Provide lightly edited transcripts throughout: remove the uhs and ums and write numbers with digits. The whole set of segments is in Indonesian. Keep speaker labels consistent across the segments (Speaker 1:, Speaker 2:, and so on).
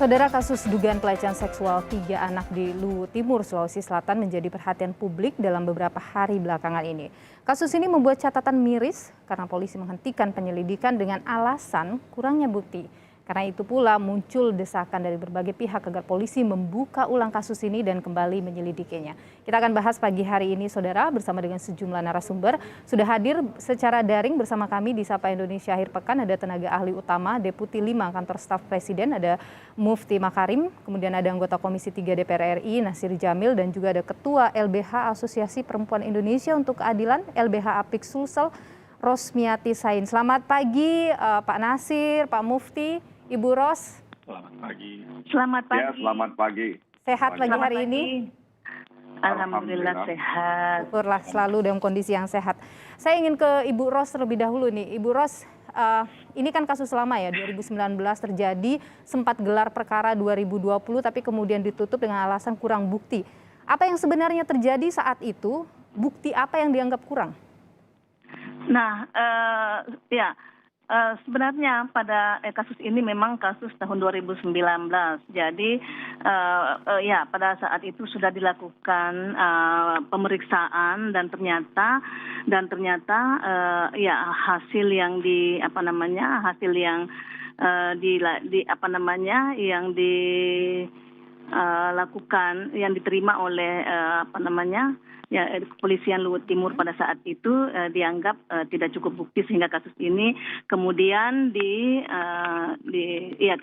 Speaker 1: Saudara, kasus dugaan pelecehan seksual 3 anak di Luwu Timur, Sulawesi Selatan menjadi perhatian publik dalam beberapa hari belakangan ini. Kasus ini membuat catatan miris karena polisi menghentikan penyelidikan dengan alasan kurangnya bukti. Karena itu pula muncul desakan dari berbagai pihak agar polisi membuka ulang kasus ini dan kembali menyelidikinya. Kita akan bahas pagi hari ini, Saudara, bersama dengan sejumlah narasumber. Sudah hadir secara daring bersama kami di Sapa Indonesia Akhir Pekan, ada tenaga ahli utama Deputi 5 Kantor Staf Presiden, ada Mufti Makarim, kemudian ada anggota Komisi 3 DPR RI Nasir Jamil, dan juga ada Ketua LBH Asosiasi Perempuan Indonesia untuk Keadilan LBH Apik Sulsel Rosmiati Sain. Selamat pagi Pak Nasir, Pak Mufti, Ibu Ros.
Speaker 2: Selamat pagi.
Speaker 3: Selamat pagi.
Speaker 2: Ya, selamat pagi.
Speaker 1: Sehat pagi hari ini?
Speaker 3: Alhamdulillah sehat.
Speaker 1: Syukurlah selalu dalam kondisi yang sehat. Saya ingin ke Ibu Ros terlebih dahulu nih. Ibu Ros, ini kan kasus lama ya, 2019 terjadi, sempat gelar perkara 2020 tapi kemudian ditutup dengan alasan kurang bukti. Apa yang sebenarnya terjadi saat itu? Bukti apa yang dianggap kurang?
Speaker 3: Nah, sebenarnya pada kasus ini memang kasus tahun 2019. Jadi pada saat itu sudah dilakukan pemeriksaan dan ternyata hasil yang yang diterima oleh kepolisian Luwu Timur pada saat itu dianggap tidak cukup bukti sehingga kasus ini kemudian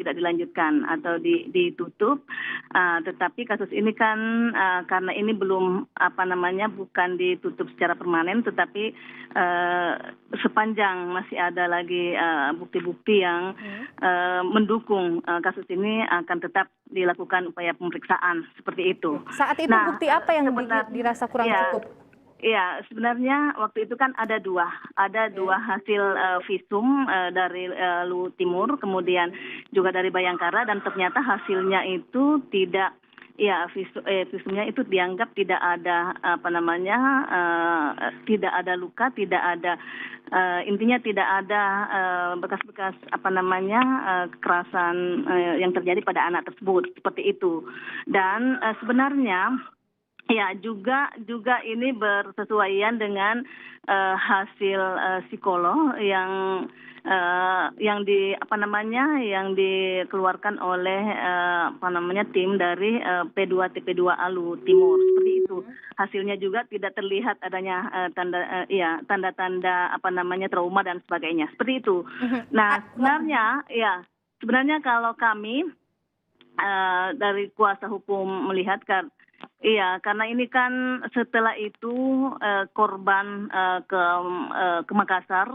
Speaker 3: tidak dilanjutkan atau ditutup. Tetapi kasus ini kan karena ini belum bukan ditutup secara permanen, tetapi sepanjang masih ada lagi bukti-bukti yang mendukung kasus ini akan tetap dilakukan upaya pemeriksaan seperti itu.
Speaker 1: Saat itu bukti apa yang dirasa kurang cukup?
Speaker 3: Iya, sebenarnya waktu itu kan ada dua hasil visum dari Luwu Timur, kemudian juga dari Bayangkara, dan ternyata hasilnya itu tidak. Ya, visumnya itu dianggap tidak ada tidak ada luka, tidak ada intinya tidak ada bekas-bekas kekerasan yang terjadi pada anak tersebut, seperti itu. Dan sebenarnya ya juga ini bersesuaian dengan hasil psikolog yang dikeluarkan oleh tim dari P2TP2A Luwu Timur, seperti itu. Hasilnya juga tidak terlihat adanya tanda-tanda trauma dan sebagainya, seperti itu. Nah, sebenarnya kalau kami dari kuasa hukum melihat karena ini kan setelah itu korban ke Makassar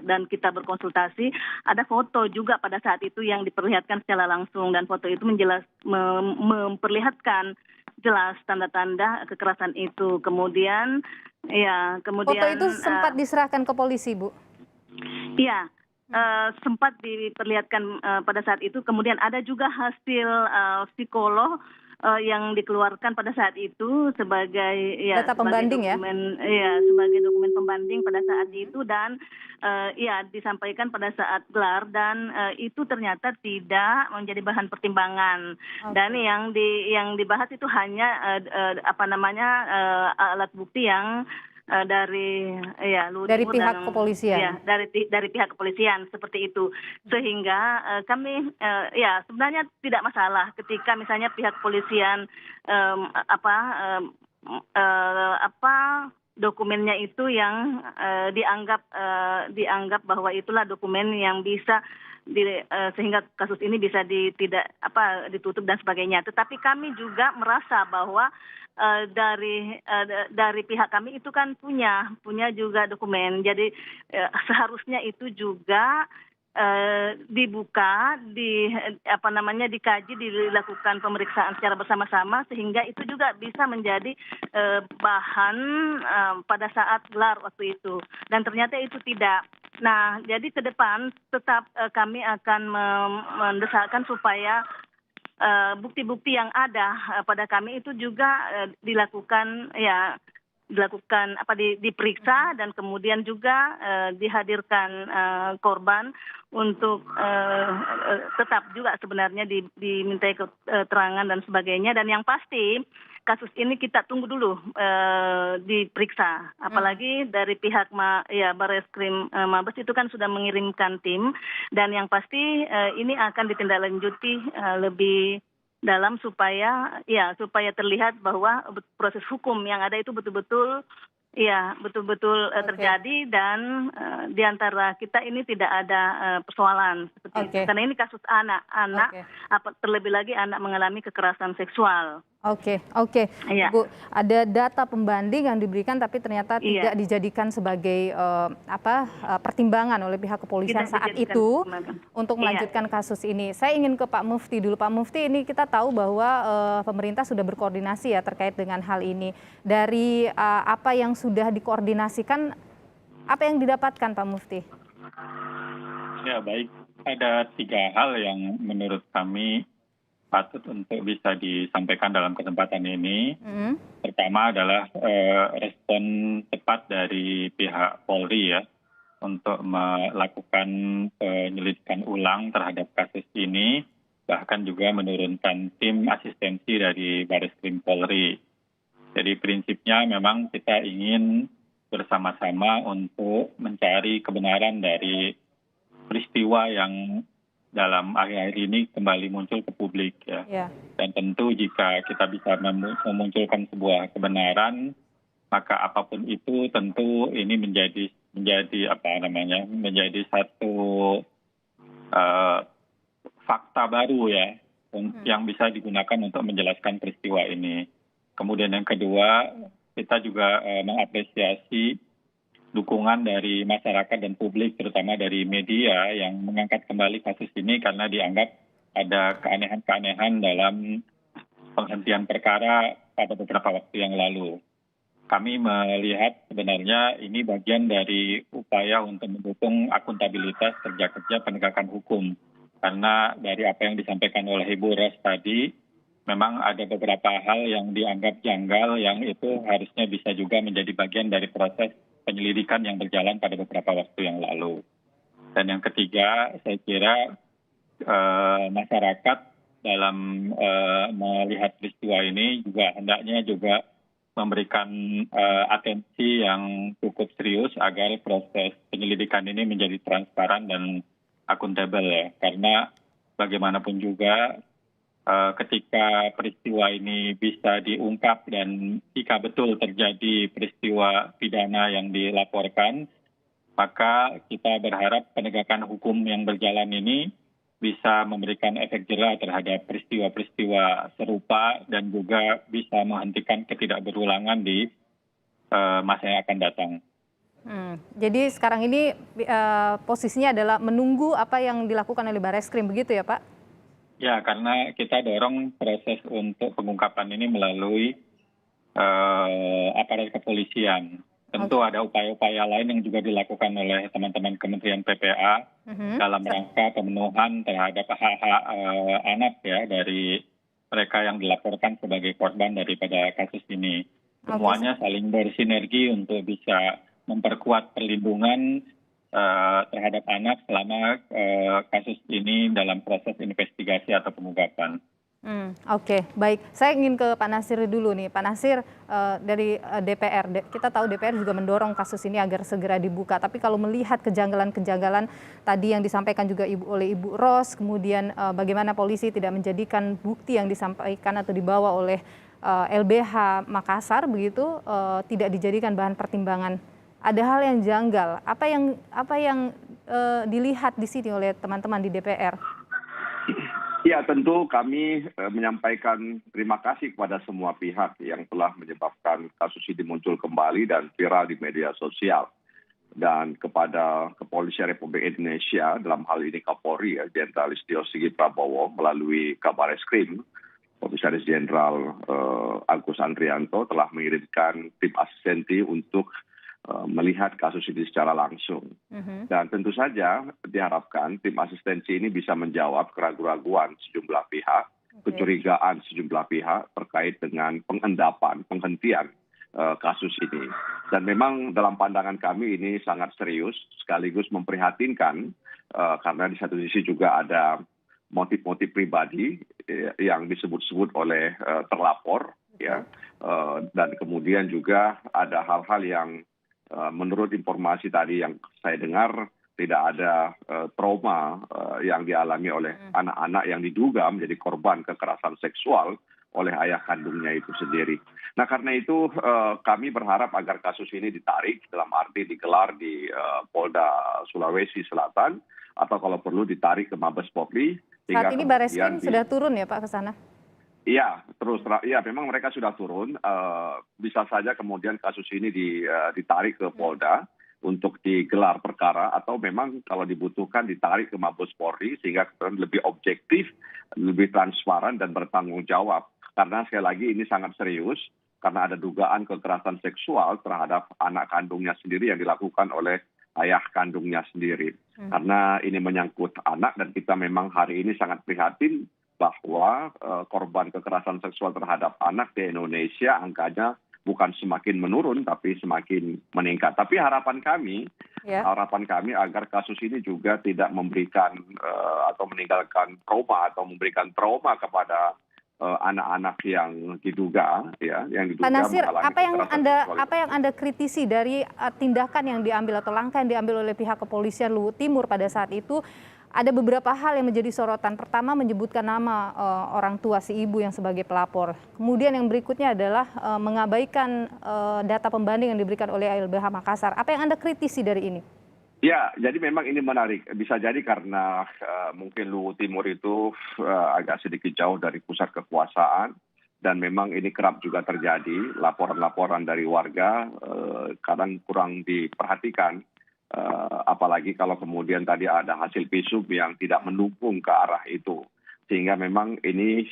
Speaker 3: dan kita berkonsultasi, ada foto juga pada saat itu yang diperlihatkan secara langsung, dan foto itu memperlihatkan jelas tanda-tanda kekerasan itu. Kemudian
Speaker 1: foto itu sempat diserahkan ke polisi, Bu?
Speaker 3: Iya. Sempat diperlihatkan pada saat itu. Kemudian ada juga hasil psikolog yang dikeluarkan pada saat itu sebagai
Speaker 1: data pembanding
Speaker 3: sebagai dokumen pembanding pada saat itu, dan disampaikan pada saat gelar, dan itu ternyata tidak menjadi bahan pertimbangan. Okay. Dan yang dibahas itu hanya alat bukti yang dari
Speaker 1: pihak kepolisian.
Speaker 3: Ya, dari pihak kepolisian, seperti itu. Sehingga kami sebenarnya tidak masalah ketika misalnya pihak kepolisian dokumennya itu yang dianggap bahwa itulah dokumen yang bisa sehingga kasus ini bisa ditutup dan sebagainya. Tetapi kami juga merasa bahwa dari pihak kami itu kan punya juga dokumen. Jadi seharusnya itu juga dibuka, dikaji, dilakukan pemeriksaan secara bersama-sama, sehingga itu juga bisa menjadi bahan pada saat gelar waktu itu. Dan ternyata itu tidak. Nah, jadi ke depan tetap kami akan mendesakkan supaya bukti-bukti yang ada pada kami itu juga dilakukan dilakukan diperiksa dan kemudian juga dihadirkan korban untuk tetap juga sebenarnya dimintai keterangan dan sebagainya. Dan yang pasti kasus ini kita tunggu dulu diperiksa. Apalagi dari pihak Barreskrim Mabes itu kan sudah mengirimkan tim, dan yang pasti ini akan ditindaklanjuti lebih dalam supaya terlihat bahwa proses hukum yang ada itu betul-betul terjadi, dan di antara kita ini tidak ada persoalan seperti itu. Karena ini kasus anak, terlebih lagi anak mengalami kekerasan seksual.
Speaker 1: Oke.
Speaker 3: Iya.
Speaker 1: Bu, ada data pembanding yang diberikan tapi ternyata tidak dijadikan sebagai pertimbangan oleh pihak kepolisian saat itu untuk melanjutkan kasus ini. Saya ingin ke Pak Mufti dulu. Pak Mufti, ini kita tahu bahwa pemerintah sudah berkoordinasi ya terkait dengan hal ini. Dari apa yang sudah dikoordinasikan, apa yang didapatkan Pak Mufti?
Speaker 2: Ya, baik. Ada 3 hal yang menurut kami patut untuk bisa disampaikan dalam kesempatan ini. Pertama adalah respon cepat dari pihak Polri ya untuk melakukan penyelidikan ulang terhadap kasus ini, bahkan juga menurunkan tim asistensi dari Barreskrim Polri. Jadi prinsipnya memang kita ingin bersama-sama untuk mencari kebenaran dari peristiwa yang dalam akhir-akhir ini kembali muncul ke publik ya. Dan tentu jika kita bisa memunculkan sebuah kebenaran, maka apapun itu tentu ini menjadi satu fakta baru ya yang bisa digunakan untuk menjelaskan peristiwa ini. Kemudian yang kedua, kita juga mengapresiasi dukungan dari masyarakat dan publik, terutama dari media yang mengangkat kembali kasus ini karena dianggap ada keanehan-keanehan dalam penghentian perkara pada beberapa waktu yang lalu. Kami melihat sebenarnya ini bagian dari upaya untuk mendukung akuntabilitas kerja-kerja penegakan hukum. Karena dari apa yang disampaikan oleh Ibu Ros tadi, memang ada beberapa hal yang dianggap janggal yang itu harusnya bisa juga menjadi bagian dari proses penyelidikan yang berjalan pada beberapa waktu yang lalu. Dan yang ketiga, saya kira masyarakat dalam melihat peristiwa ini juga hendaknya juga memberikan atensi yang cukup serius agar proses penyelidikan ini menjadi transparan dan akuntabel ya. Karena bagaimanapun juga ketika peristiwa ini bisa diungkap dan jika betul terjadi peristiwa pidana yang dilaporkan, maka kita berharap penegakan hukum yang berjalan ini bisa memberikan efek jera terhadap peristiwa-peristiwa serupa dan juga bisa menghentikan ketidakberulangan di masa yang akan datang.
Speaker 1: Jadi sekarang ini posisinya adalah menunggu apa yang dilakukan oleh Barreskrim, begitu ya Pak?
Speaker 2: Ya, karena kita dorong proses untuk pengungkapan ini melalui aparat kepolisian. Tentu ada upaya-upaya lain yang juga dilakukan oleh teman-teman Kementerian PPA dalam rangka pemenuhan terhadap hak-hak anak ya dari mereka yang dilaporkan sebagai korban daripada kasus ini. Semuanya saling bersinergi untuk bisa memperkuat perlindungan terhadap anak selama kasus ini dalam proses investigasi atau pengungkapan.
Speaker 1: Oke, baik. Saya ingin ke Pak Nasir dulu nih. Pak Nasir, dari DPR, kita tahu DPR juga mendorong kasus ini agar segera dibuka. Tapi kalau melihat kejanggalan-kejanggalan tadi yang disampaikan juga oleh Ibu Ros, kemudian bagaimana polisi tidak menjadikan bukti yang disampaikan atau dibawa oleh LBH Makassar begitu tidak dijadikan bahan pertimbangan. Ada hal yang janggal. Apa yang dilihat di sini oleh teman-teman di DPR?
Speaker 4: Ya, tentu kami menyampaikan terima kasih kepada semua pihak yang telah menyebabkan kasus ini muncul kembali dan viral di media sosial. Dan kepada Kepolisian Republik Indonesia, dalam hal ini Kapolri, Jenderal Listio Sigit Prabowo, melalui Kabareskrim, Komisaris Jenderal Agus Andrianto telah mengirimkan tim asistensi untuk melihat kasus ini secara langsung. Dan tentu saja diharapkan tim asistensi ini bisa menjawab keraguan-keraguan sejumlah pihak, kecurigaan sejumlah pihak terkait dengan penghentian kasus ini. Dan memang dalam pandangan kami ini sangat serius, sekaligus memprihatinkan, karena di satu sisi juga ada motif-motif pribadi yang disebut-sebut oleh terlapor, ya, dan kemudian juga ada hal-hal yang menurut informasi tadi yang saya dengar tidak ada trauma yang dialami oleh anak-anak yang diduga menjadi korban kekerasan seksual oleh ayah kandungnya itu sendiri. Nah karena itu kami berharap agar kasus ini ditarik, dalam arti digelar di Polda Sulawesi Selatan, atau kalau perlu ditarik ke Mabes Polri.
Speaker 1: Saat ini Barreskrim sudah turun ya Pak ke sana?
Speaker 4: Iya, memang mereka sudah turun. Bisa saja kemudian kasus ini ditarik ke Polda untuk digelar perkara, atau memang kalau dibutuhkan ditarik ke Mabes Polri sehingga lebih objektif, lebih transparan dan bertanggung jawab. Karena sekali lagi ini sangat serius, karena ada dugaan kekerasan seksual terhadap anak kandungnya sendiri yang dilakukan oleh ayah kandungnya sendiri. Karena ini menyangkut anak, dan kita memang hari ini sangat prihatin bahwa korban kekerasan seksual terhadap anak di Indonesia angkanya bukan semakin menurun tapi semakin meningkat. Tapi harapan kami agar kasus ini juga tidak memberikan atau meninggalkan trauma atau memberikan trauma kepada anak-anak yang diduga, ya, yang diduga.
Speaker 1: Pak Nasir,
Speaker 4: mengalami
Speaker 1: apa yang Anda kritisi dari tindakan yang diambil atau langkah yang diambil oleh pihak kepolisian Luwu Timur pada saat itu? Ada beberapa hal yang menjadi sorotan. Pertama, menyebutkan nama orang tua si ibu yang sebagai pelapor. Kemudian yang berikutnya adalah mengabaikan data pembanding yang diberikan oleh LBH Makassar. Apa yang Anda kritisi dari ini?
Speaker 4: Ya, jadi memang ini menarik. Bisa jadi karena mungkin Luwu Timur itu agak sedikit jauh dari pusat kekuasaan, dan memang ini kerap juga terjadi. Laporan-laporan dari warga kadang kurang diperhatikan. Apalagi kalau kemudian tadi ada hasil visum yang tidak mendukung ke arah itu. Sehingga memang ini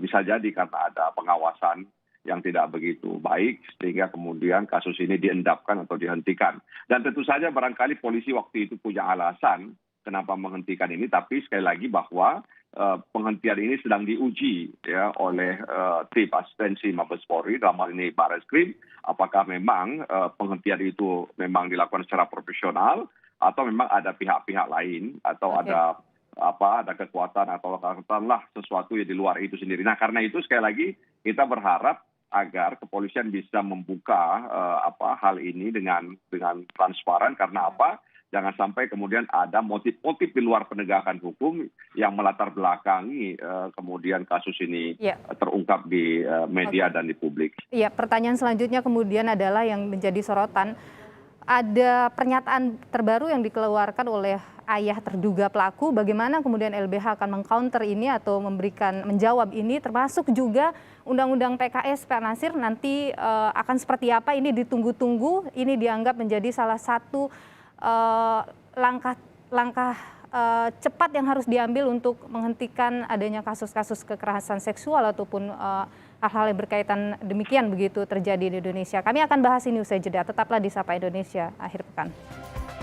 Speaker 4: bisa jadi karena ada pengawasan yang tidak begitu baik, sehingga kemudian kasus ini diendapkan atau dihentikan. Dan tentu saja barangkali polisi waktu itu punya alasan kenapa menghentikan ini, tapi sekali lagi bahwa penghentian ini sedang diuji ya oleh tim asistensi Mabes Polri, dalam hal ini Barreskrim, apakah memang penghentian itu memang dilakukan secara profesional atau memang ada pihak-pihak lain atau ada kekuatan atau katakanlah sesuatu yang di luar itu sendiri. Nah karena itu sekali lagi kita berharap agar kepolisian bisa membuka hal ini dengan transparan, karena apa? Jangan sampai kemudian ada motif-motif di luar penegakan hukum yang melatar belakangi kemudian kasus ini terungkap di media dan di publik.
Speaker 1: Iya, pertanyaan selanjutnya kemudian adalah yang menjadi sorotan. Ada pernyataan terbaru yang dikeluarkan oleh ayah terduga pelaku. Bagaimana kemudian LBH akan mengcounter ini atau menjawab ini, termasuk juga Undang-Undang PKS, Pak Nasir, nanti akan seperti apa? Ini ditunggu-tunggu. Ini dianggap menjadi salah satu langkah cepat yang harus diambil untuk menghentikan adanya kasus-kasus kekerasan seksual ataupun hal-hal yang berkaitan demikian begitu terjadi di Indonesia. Kami akan bahas ini usai jeda. Tetaplah di Sapa Indonesia akhir pekan.